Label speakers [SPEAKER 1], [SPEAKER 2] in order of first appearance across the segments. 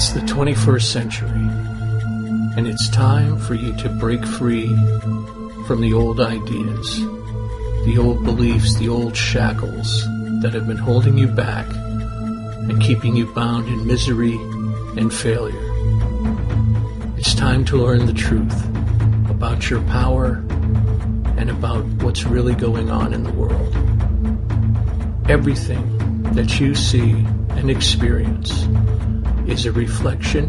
[SPEAKER 1] It's the 21st century, and it's time for you to break free from the old ideas, the old beliefs, the old shackles that have been holding you back and keeping you bound in misery and failure. It's time to learn the truth about your power and about what's really going on in the world. Everything that you see and experience is a reflection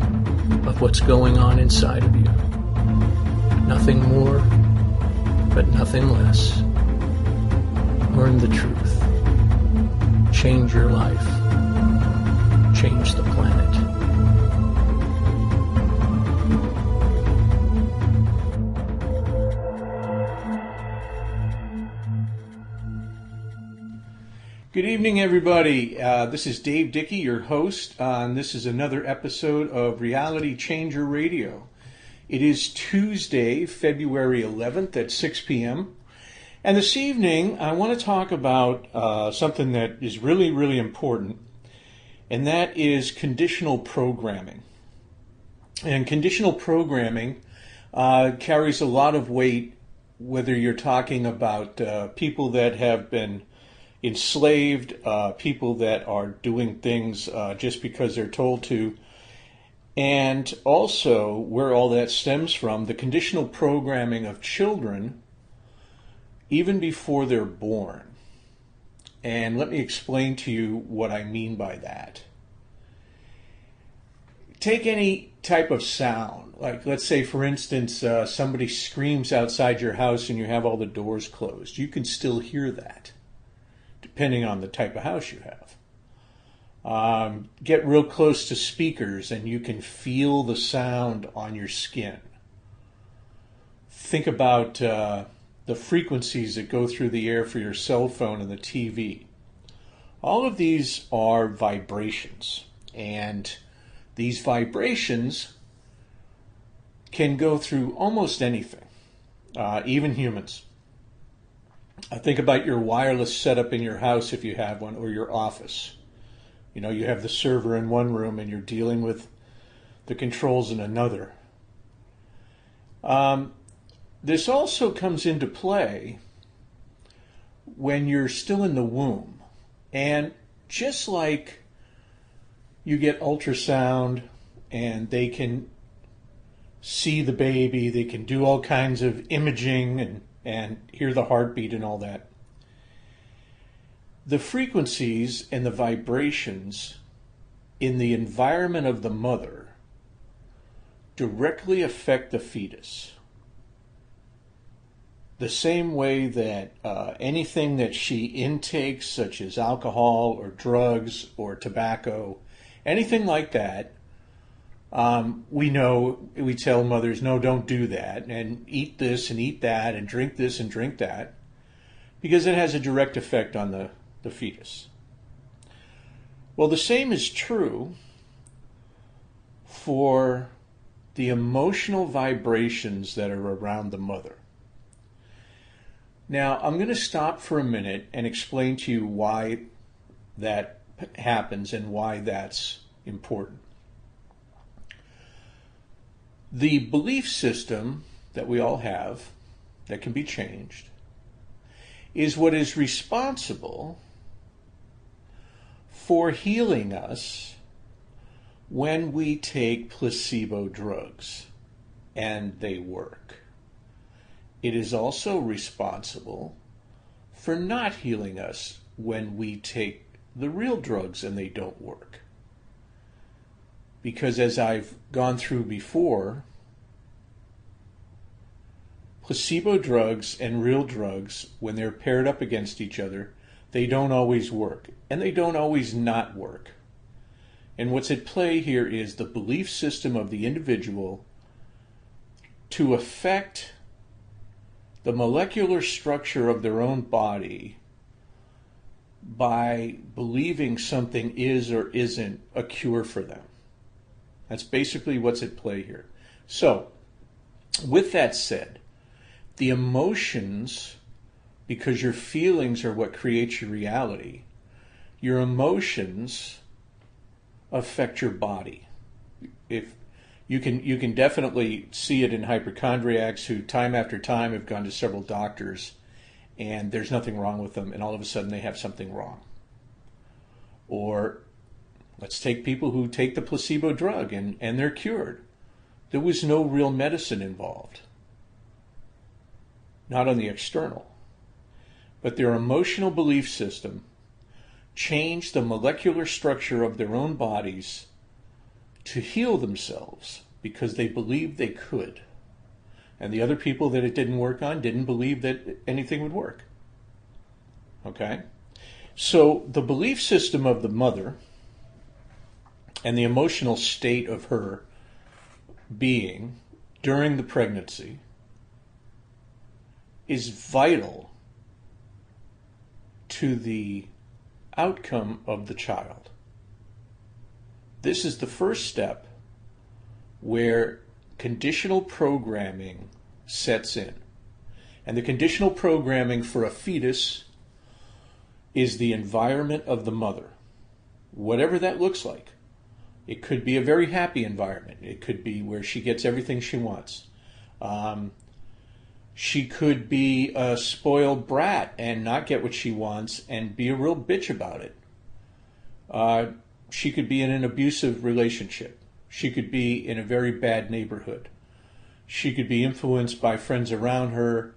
[SPEAKER 1] of what's going on inside of you. Nothing more, but nothing less. Learn the truth. Change your life. Change the planet.
[SPEAKER 2] Good evening, everybody. This is Dave Dickey, your host, and this is another episode of Reality Changer Radio. It is Tuesday, February 11th at 6 p.m. And this evening, I want to talk about something that is really, really important, and that is conditional programming. And conditional programming carries a lot of weight, whether you're talking about people that have been enslaved, people that are doing things just because they're told to, and also where all that stems from, the conditional programming of children even before they're born. And let me explain to you what I mean by that. Take any type of sound, like let's say for instance somebody screams outside your house and you have all the doors closed. You can still hear that, depending on the type of house you have. Get real close to speakers and you can feel the sound on your skin. Think about the frequencies that go through the air for your cell phone and the TV. All of these are vibrations, and these vibrations can go through almost anything, even humans. Think about your wireless setup in your house if you have one, or your office. You know, you have the server in one room and you're dealing with the controls in another. This also comes into play when you're still in the womb. And just like you get ultrasound and they can see the baby, they can do all kinds of imaging and hear the heartbeat and all that. The frequencies and the vibrations in the environment of the mother directly affect the fetus. The same way that anything that she intakes, such as alcohol or drugs or tobacco, anything like that, we tell mothers, no, don't do that, and eat this and eat that, and drink this and drink that, because it has a direct effect on the fetus. Well, the same is true for the emotional vibrations that are around the mother. Now, I'm going to stop for a minute and explain to you why that happens and why that's important. The belief system that we all have, that can be changed, is what is responsible for healing us when we take placebo drugs and they work. It is also responsible for not healing us when we take the real drugs and they don't work. Because as I've gone through before, placebo drugs and real drugs, when they're paired up against each other, they don't always work, and they don't always not work. And what's at play here is the belief system of the individual to affect the molecular structure of their own body by believing something is or isn't a cure for them. That's basically what's at play here. So, with that said, the emotions, because your feelings are what creates your reality, your emotions affect your body. if you can definitely see it in hypochondriacs who time after time have gone to several doctors and there's nothing wrong with them, and all of a sudden they have something wrong. Or let's take people who take the placebo drug and they're cured. There was no real medicine involved. Not on the external. But their emotional belief system changed the molecular structure of their own bodies to heal themselves because they believed they could. And the other people that it didn't work on didn't believe that anything would work. Okay? So the belief system of the mother and the emotional state of her being during the pregnancy is vital to the outcome of the child. This is the first step where conditional programming sets in. And the conditional programming for a fetus is the environment of the mother, whatever that looks like. It could be a very happy environment. It could be where she gets everything she wants. She could be a spoiled brat and not get what she wants and be a real bitch about it. She could be in an abusive relationship. She could be in a very bad neighborhood. She could be influenced by friends around her.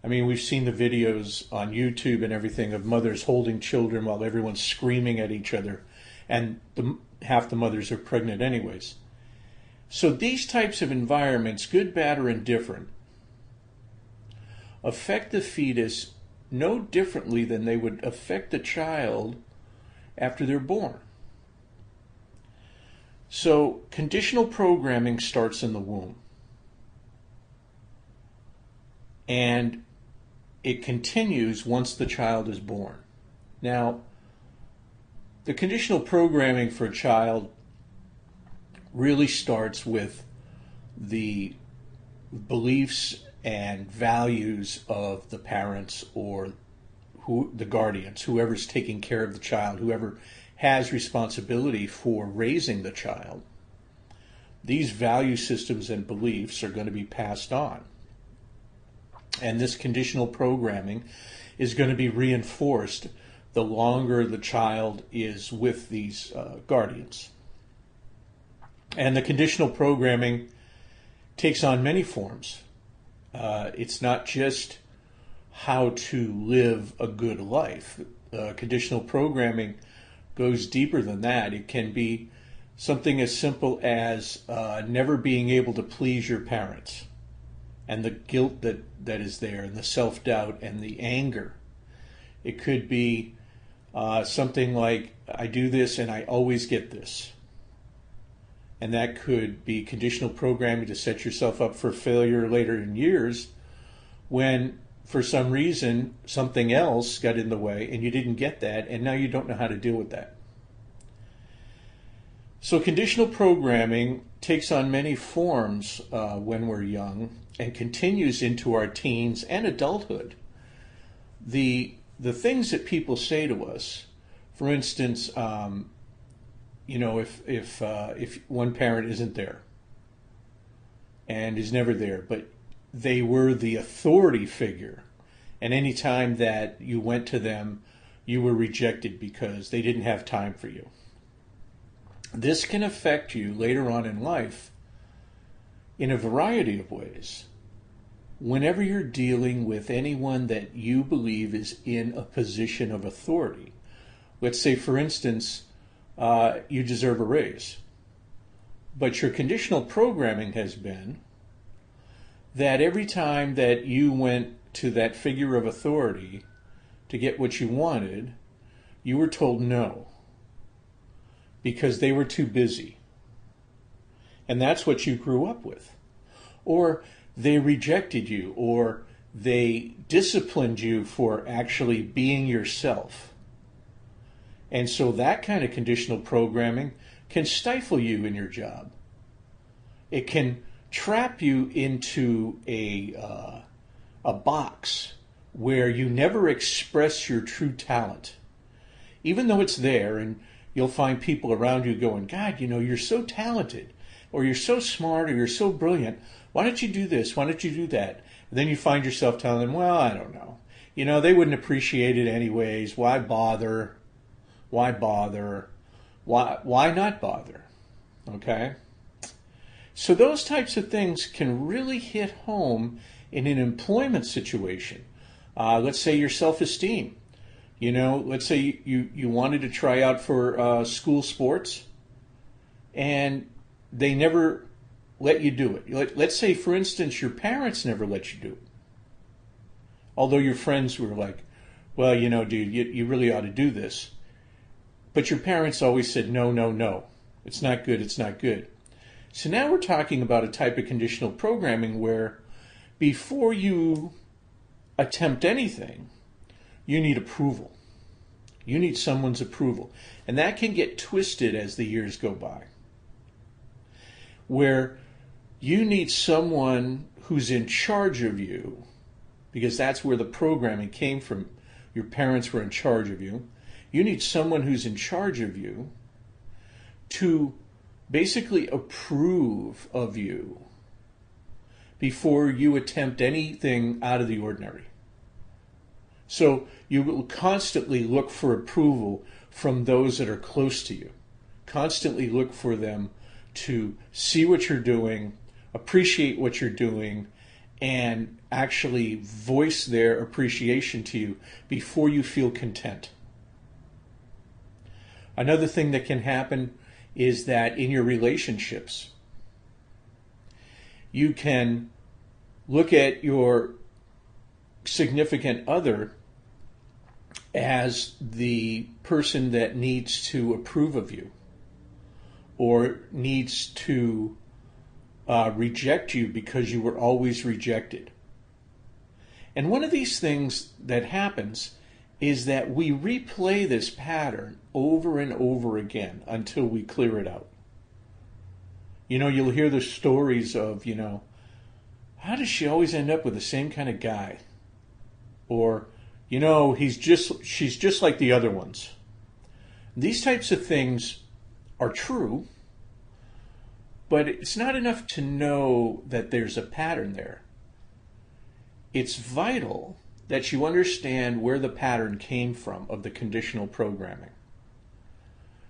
[SPEAKER 2] I mean, we've seen the videos on YouTube and everything of mothers holding children while everyone's screaming at each other, and half the mothers are pregnant anyways. So these types of environments, good, bad, or indifferent, affect the fetus no differently than they would affect the child after they're born. So conditional programming starts in the womb. And it continues once the child is born. Now, the conditional programming for a child really starts with the beliefs and values of the parents or the guardians, whoever's taking care of the child, whoever has responsibility for raising the child. These value systems and beliefs are going to be passed on. And this conditional programming is going to be reinforced the longer the child is with these guardians. And the conditional programming takes on many forms. It's not just how to live a good life. Conditional programming goes deeper than that. It can be something as simple as never being able to please your parents, and the guilt that is there, and the self-doubt and the anger. It could be something like, I do this and I always get this. And that could be conditional programming to set yourself up for failure later in years when, for some reason, something else got in the way and you didn't get that, and now you don't know how to deal with that. So conditional programming takes on many forms when we're young and continues into our teens and adulthood. The things that people say to us, for instance, if one parent isn't there and is never there, but they were the authority figure, and any time that you went to them, you were rejected because they didn't have time for you. This can affect you later on in life in a variety of ways. Whenever you're dealing with anyone that you believe is in a position of authority, let's say, for instance, you deserve a raise, but your conditional programming has been that every time that you went to that figure of authority to get what you wanted, you were told no, because they were too busy. And that's what you grew up with. Or they rejected you, or they disciplined you for actually being yourself. And so that kind of conditional programming can stifle you in your job. It can trap you into a box where you never express your true talent. Even though it's there, and you'll find people around you going, God, you're so talented. or you're so smart, or you're so brilliant. Why don't you do this? Why don't you do that? And then you find yourself telling them, well, I don't know. They wouldn't appreciate it anyways. Why bother? Why bother? Why not bother? Okay? So those types of things can really hit home in an employment situation. Let's say your self-esteem. Let's say you wanted to try out for school sports and they never let you do it. Let's say, for instance, your parents never let you do it. Although your friends were like, well, dude, you really ought to do this. But your parents always said, no, no, no. It's not good, it's not good. So now we're talking about a type of conditional programming where before you attempt anything, you need approval. You need someone's approval. And that can get twisted as the years go by. Where you need someone who's in charge of you, because that's where the programming came from. Your parents were in charge of you. You need someone who's in charge of you to basically approve of you before you attempt anything out of the ordinary. So you will constantly look for approval from those that are close to you. Constantly look for them to see what you're doing, appreciate what you're doing, and actually voice their appreciation to you before you feel content. Another thing that can happen is that in your relationships, you can look at your significant other as the person that needs to approve of you or needs to reject you because you were always rejected. And one of these things that happens is that we replay this pattern over and over again until we clear it out. You'll hear the stories of, how does she always end up with the same kind of guy? Or, she's just like the other ones. These types of things are true, but it's not enough to know that there's a pattern there. It's vital that you understand where the pattern came from of the conditional programming.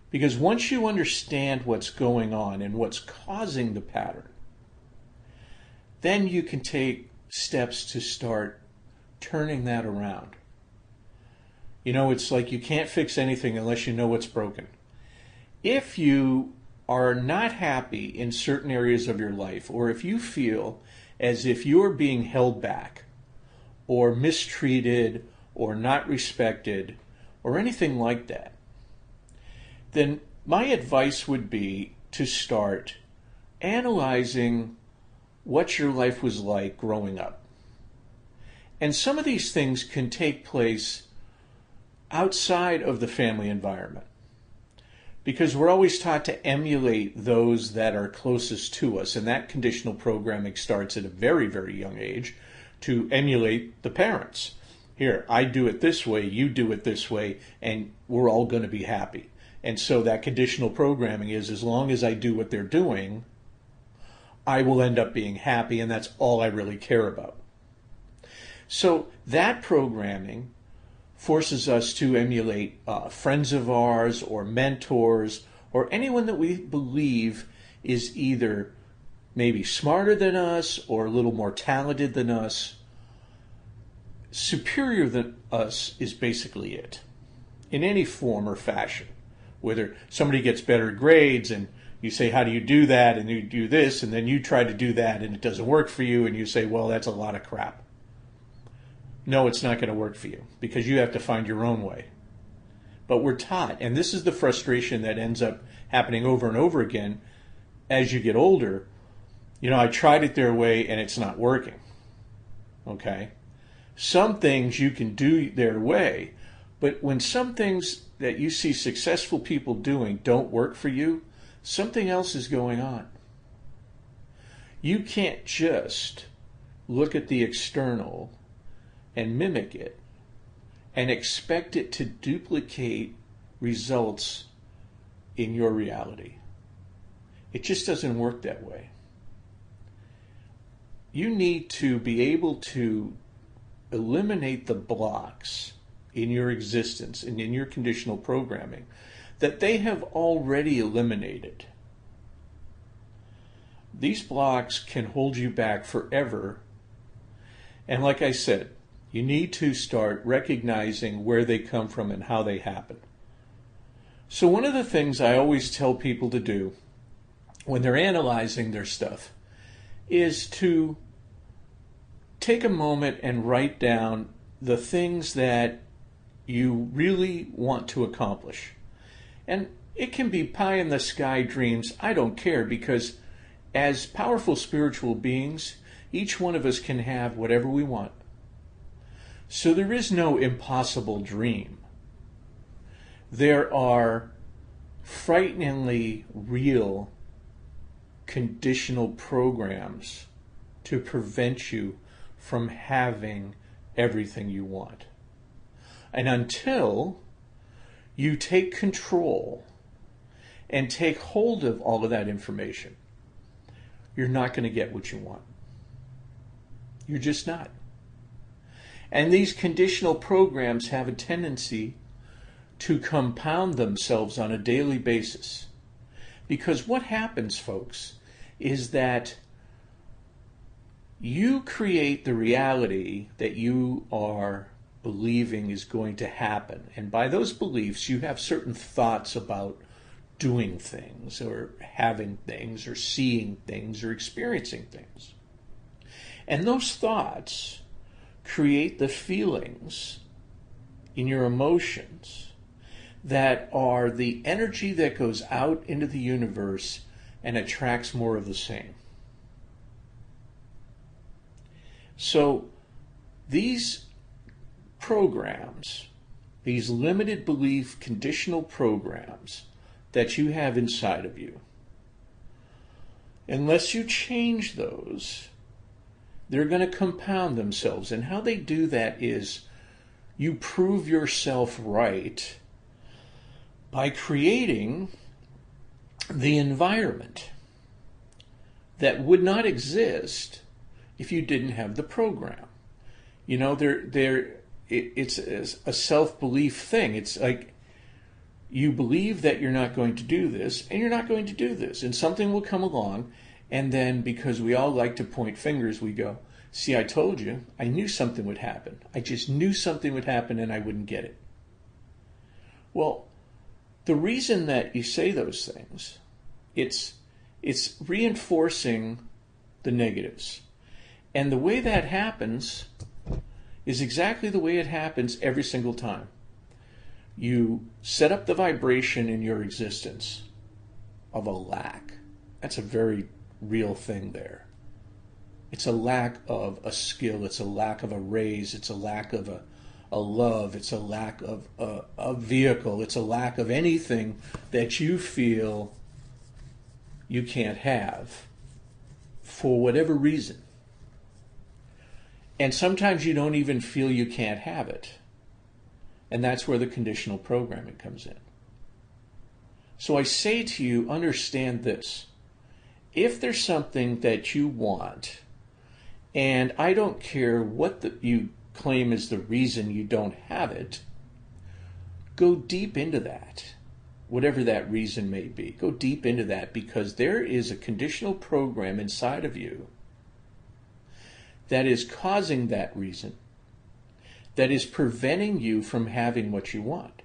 [SPEAKER 2] Because once you understand what's going on and what's causing the pattern, then you can take steps to start turning that around. It's like you can't fix anything unless you know what's broken. If you are not happy in certain areas of your life, or if you feel as if you're being held back, or mistreated, or not respected, or anything like that, then my advice would be to start analyzing what your life was like growing up. And some of these things can take place outside of the family environment, because we're always taught to emulate those that are closest to us, and that conditional programming starts at a very, very young age, to emulate the parents. Here, I do it this way, you do it this way, and we're all going to be happy. And so that conditional programming is, as long as I do what they're doing, I will end up being happy, and that's all I really care about. So that programming forces us to emulate friends of ours or mentors or anyone that we believe is either maybe smarter than us or a little more talented than us. Superior than us is basically it, in any form or fashion. Whether somebody gets better grades and you say, how do you do that? And you do this, and then you try to do that and it doesn't work for you, and you say, well, that's a lot of crap. No, it's not going to work for you, because you have to find your own way. But we're taught, and this is the frustration that ends up happening over and over again as you get older. I tried it their way and it's not working. Okay? Some things you can do their way, but when some things that you see successful people doing don't work for you, something else is going on. You can't just look at the external and mimic it and expect it to duplicate results in your reality. It just doesn't work that way. You need to be able to eliminate the blocks in your existence and in your conditional programming that they have already eliminated. These blocks can hold you back forever. And like I said, you need to start recognizing where they come from and how they happen. So one of the things I always tell people to do when they're analyzing their stuff is to take a moment and write down the things that you really want to accomplish. And it can be pie in the sky dreams. I don't care, because as powerful spiritual beings, each one of us can have whatever we want. So there is no impossible dream. There are frighteningly real conditional programs to prevent you from having everything you want. And until you take control and take hold of all of that information, you're not going to get what you want. You're just not. And these conditional programs have a tendency to compound themselves on a daily basis. Because what happens, folks, is that you create the reality that you are believing is going to happen. And by those beliefs, you have certain thoughts about doing things or having things or seeing things or experiencing things. And those thoughts create the feelings in your emotions that are the energy that goes out into the universe and attracts more of the same. So these programs, these limited belief conditional programs that you have inside of you, unless you change those, they're going to compound themselves. And how they do that is you prove yourself right by creating the environment that would not exist if you didn't have the program. You know, it's a self-belief thing. It's like you believe that you're not going to do this, and you're not going to do this. And something will come along, and then because we all like to point fingers, we go, see, I told you, I knew something would happen. I just knew something would happen and I wouldn't get it. Well, the reason that you say those things, it's reinforcing the negatives. And the way that happens is exactly the way it happens every single time. You set up the vibration in your existence of a lack. That's a very real thing there. It's a lack of a skill. It's a lack of a raise. It's a lack of a love. It's a lack of a vehicle. It's a lack of anything that you feel you can't have for whatever reason. And sometimes you don't even feel you can't have it. And that's where the conditional programming comes in. So I say to you, understand this. If there's something that you want, and I don't care what you claim is the reason you don't have it, go deep into that, whatever that reason may be. Go deep into that, because there is a conditional program inside of you that is causing that reason, that is preventing you from having what you want.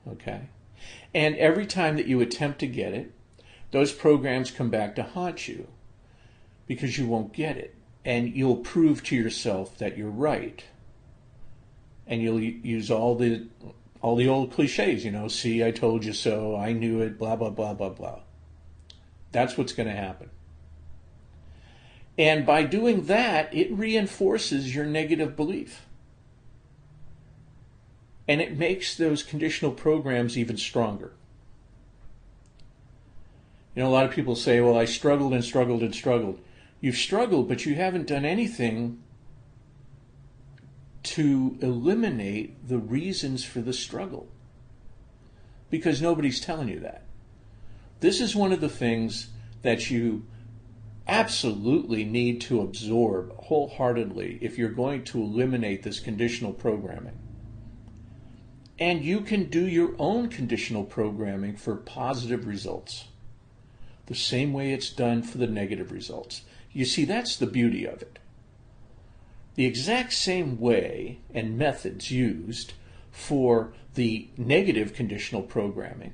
[SPEAKER 2] Okay? And every time that you attempt to get it, those programs come back to haunt you because you won't get it. And you'll prove to yourself that you're right. And you'll use all the old cliches, you know, see, I told you so, I knew it, blah, blah, blah, blah, blah. That's what's going to happen. And by doing that, it reinforces your negative belief. And it makes those conditional programs even stronger. You know, a lot of people say, well, I struggled and struggled and struggled. You've struggled, but you haven't done anything to eliminate the reasons for the struggle. Because nobody's telling you that. This is one of the things that you absolutely need to absorb wholeheartedly if you're going to eliminate this conditional programming. And you can do your own conditional programming for positive results, the same way it's done for the negative results. You see, that's the beauty of it. The exact same way and methods used for the negative conditional programming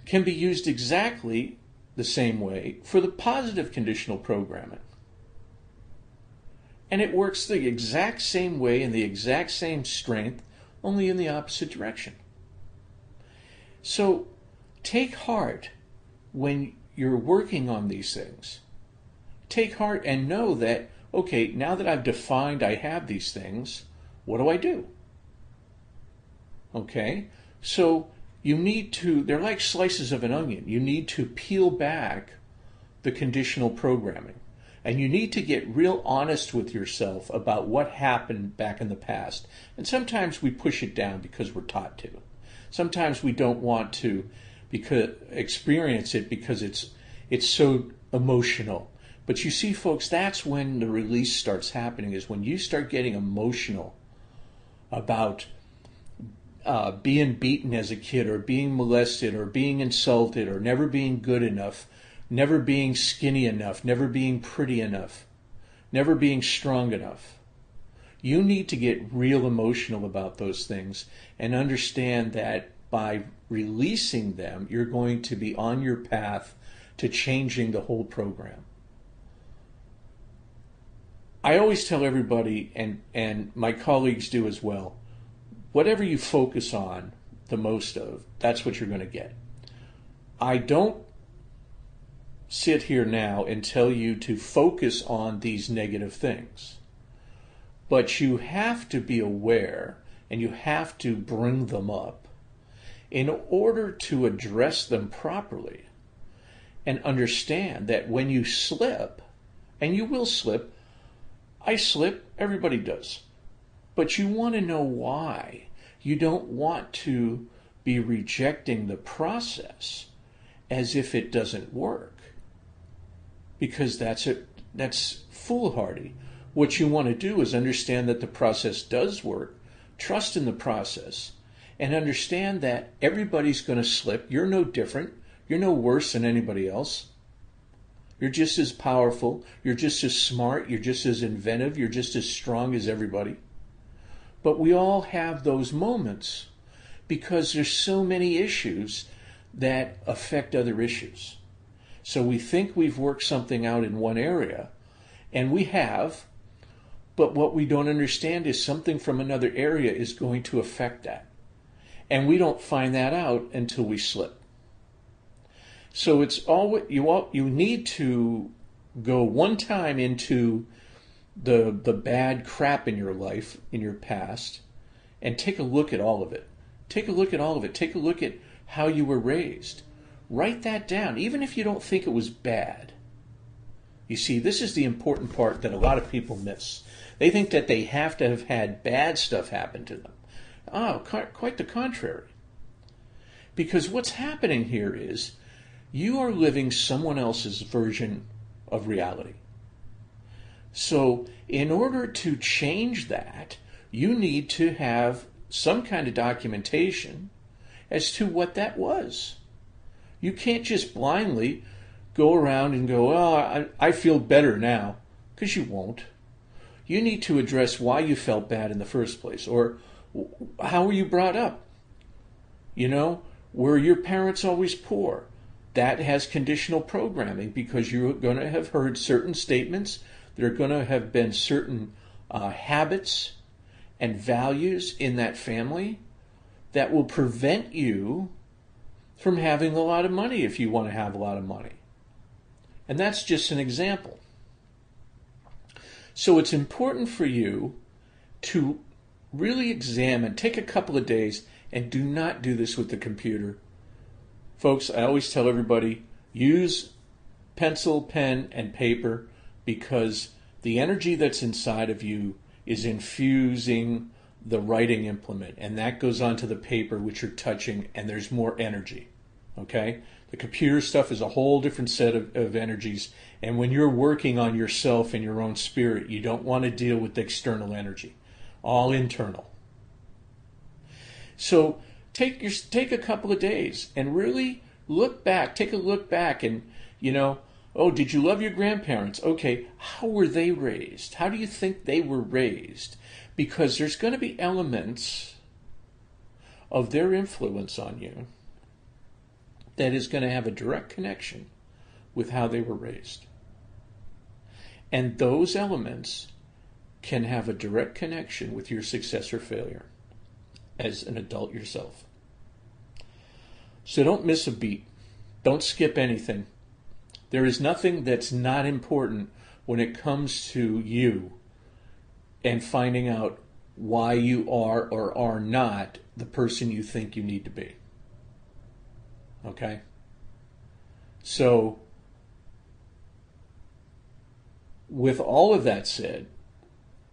[SPEAKER 2] can be used exactly the same way for the positive conditional programming. And it works the exact same way and the exact same strength, only in the opposite direction. So take heart when you're working on these things. Take heart and know that, okay, now that I've defined I have these things, what do I do? Okay, so you need to, they're like slices of an onion. You need to peel back the conditional programming. And you need to get real honest with yourself about what happened back in the past. And sometimes we push it down because we're taught to. Sometimes we don't want to experience it because it's so emotional. But you see, folks, that's when the release starts happening, is when you start getting emotional about being beaten as a kid, or being molested, or being insulted, or never being good enough, never being skinny enough, never being pretty enough, never being strong enough. You need to get real emotional about those things and understand that by releasing them, you're going to be on your path to changing the whole program. I always tell everybody, and my colleagues do as well, whatever you focus on the most of, that's what you're going to get. I don't sit here now and tell you to focus on these negative things. But you have to be aware and you have to bring them up in order to address them properly and understand that when you slip, and you will slip, I slip, everybody does. But you want to know why. You don't want to be rejecting the process as if it doesn't work, because that's foolhardy. What you want to do is understand that the process does work, trust in the process, and understand that everybody's going to slip. You're no different. You're no worse than anybody else. You're just as powerful. You're just as smart. You're just as inventive. You're just as strong as everybody. But we all have those moments because there's so many issues that affect other issues. So we think we've worked something out in one area, and we have, but what we don't understand is something from another area is going to affect that. And we don't find that out until we slip. So it's all you need to go one time into the bad crap in your life, in your past, and take a look at all of it. Take a look at all of it. Take a look at how you were raised. Write that down, even if you don't think it was bad. You see, this is the important part that a lot of people miss. They think that they have to have had bad stuff happen to them. Oh, quite the contrary. Because what's happening here is you are living someone else's version of reality. So in order to change that, you need to have some kind of documentation as to what that was. You can't just blindly go around and go, oh, I feel better now, because you won't. You need to address why you felt bad in the first place, or how were you brought up? You know, were your parents always poor? That has conditional programming, because you're going to have heard certain statements. There are going to have been certain habits and values in that family that will prevent you from having a lot of money if you want to have a lot of money. And that's just an example. So it's important for you to really examine, take a couple of days, and do not do this with the computer. Folks, I always tell everybody, use pencil, pen, and paper, because the energy that's inside of you is infusing the writing implement, and that goes onto the paper which you're touching, and there's more energy. Okay? The computer stuff is a whole different set of energies. And when you're working on yourself and your own spirit, you don't want to deal with the external energy. All internal. So take a couple of days and really look back. Take a look back and, oh, did you love your grandparents? Okay, how were they raised? How do you think they were raised? Because there's going to be elements of their influence on you that is going to have a direct connection with how they were raised. And those elements can have a direct connection with your success or failure as an adult yourself. So don't miss a beat. Don't skip anything. There is nothing that's not important when it comes to you and finding out why you are or are not the person you think you need to be. Okay? So, with all of that said,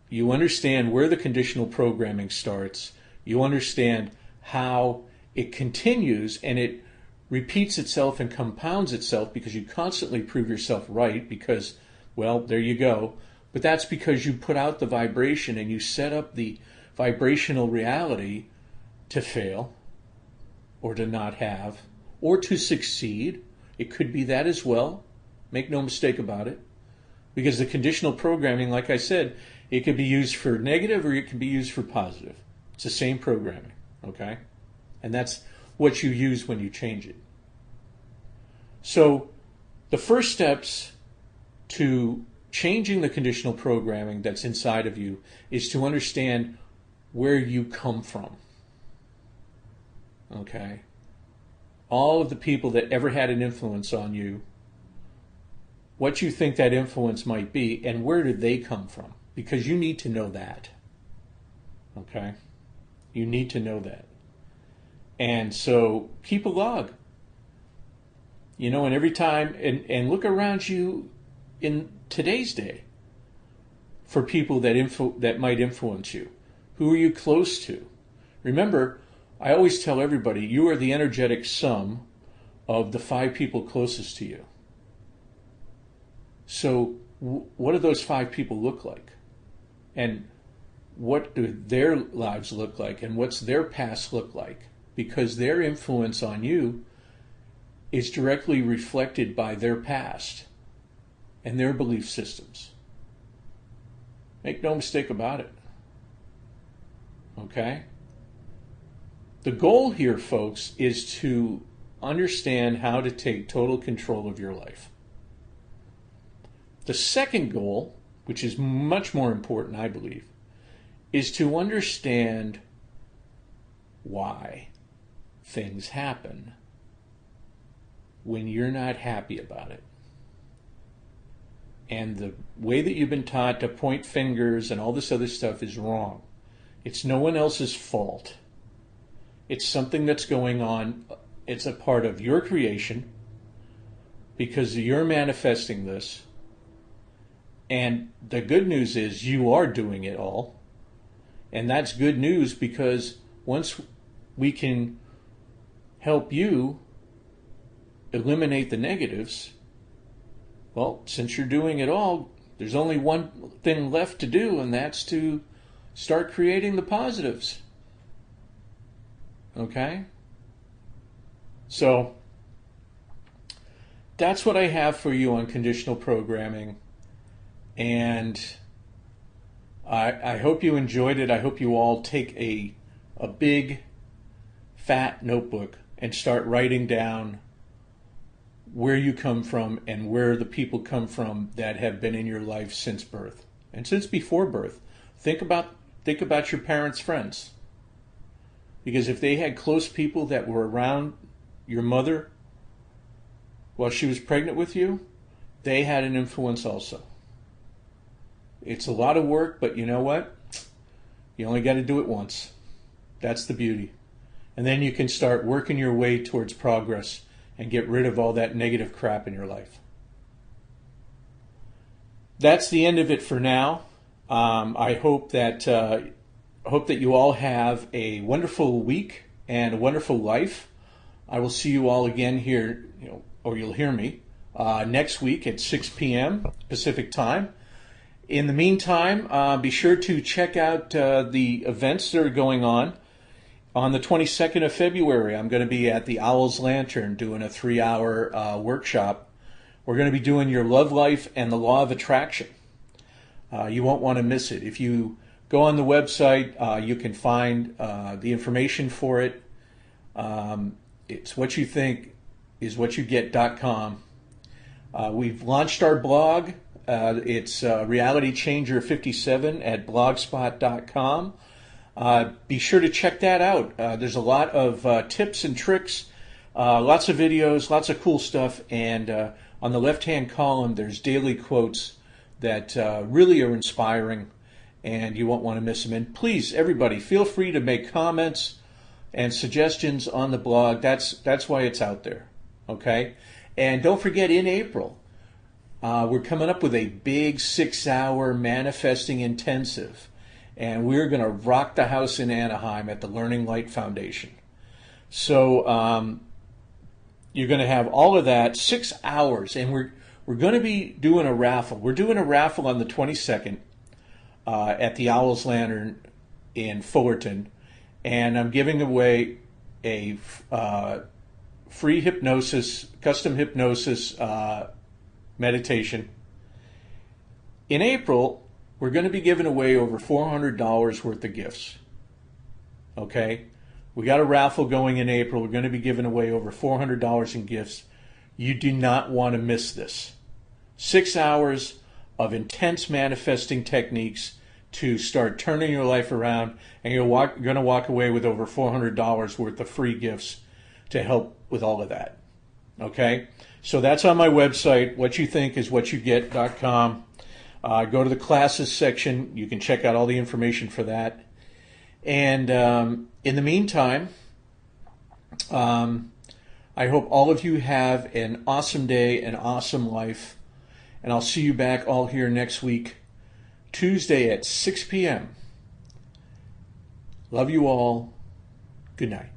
[SPEAKER 2] you understand where the conditional programming starts. You understand how it continues and it repeats itself and compounds itself because you constantly prove yourself right because, well, there you go. But that's because you put out the vibration and you set up the vibrational reality to fail or to not have or to succeed. It could be that as well. Make no mistake about it. Because the conditional programming, like I said, it could be used for negative or it can be used for positive. It's the same programming, okay? And that's what you use when you change it. So the first steps to changing the conditional programming that's inside of you is to understand where you come from, okay? All of the people that ever had an influence on you, what you think that influence might be, and where did they come from? Because you need to know that. Okay? You need to know that. And so keep a log. And every time, and look around you in today's day for people that might influence you. Who are you close to? Remember, I always tell everybody, you are the energetic sum of the 5 people closest to you. So what do those 5 people look like? And what do their lives look like? And what's their past look like? Because their influence on you is directly reflected by their past and their belief systems. Make no mistake about it. Okay? The goal here, folks, is to understand how to take total control of your life. The second goal, which is much more important, I believe, is to understand why things happen when you're not happy about it. And the way that you've been taught to point fingers and all this other stuff is wrong. It's no one else's fault. It's something that's going on. It's a part of your creation because you're manifesting this. And the good news is you are doing it all. And that's good news because once we can help you eliminate the negatives, well, since you're doing it all, there's only one thing left to do, and that's to start creating the positives. Okay? So, that's what I have for you on conditional programming. And I hope you enjoyed it. I hope you all take a big, fat notebook and start writing down where you come from and where the people come from that have been in your life since birth and since before birth. Think about your parents' friends. Because if they had close people that were around your mother while she was pregnant with you, they had an influence also. It's a lot of work, but you know what? You only got to do it once. That's the beauty. And then you can start working your way towards progress and get rid of all that negative crap in your life. That's the end of it for now. I hope that you all have a wonderful week and a wonderful life. I will see you all again here, or you'll hear me next week at 6 p.m. Pacific time. In the meantime, be sure to check out the events that are going on. On the 22nd of February, I'm going to be at the Owl's Lantern doing a 3-hour workshop. We're going to be doing your love life and the law of attraction. You won't want to miss it. If you go on the website, you can find the information for it. It's what you think is what you get.com. We've launched our blog. It's Reality Changer 57 at blogspot.com. Be sure to check that out. There's a lot of tips and tricks, lots of videos, lots of cool stuff, and on the left-hand column there's daily quotes that really are inspiring, and you won't want to miss them. And please, everybody, feel free to make comments and suggestions on the blog. That's why it's out there, okay? And don't forget, in April, we're coming up with a big 6-hour manifesting intensive, and we're going to rock the house in Anaheim at the Learning Light Foundation. So you're going to have all of that, 6 hours, and we're going to be doing a raffle. We're doing a raffle on the 22nd at the Owl's Lantern in Fullerton, and I'm giving away a free hypnosis, custom hypnosis meditation. In April, we're going to be giving away over $400 worth of gifts. Okay? We got a raffle going in April. We're going to be giving away over $400 in gifts. You do not want to miss this. 6 hours of intense manifesting techniques to start turning your life around, and you're going to walk away with over $400 worth of free gifts to help with all of that. Okay? So that's on my website, whatyouthink.com. Go to the classes section. You can check out all the information for that. And in the meantime, I hope all of you have an awesome day, an awesome life. And I'll see you back all here next week, Tuesday at 6 p.m. Love you all. Good night.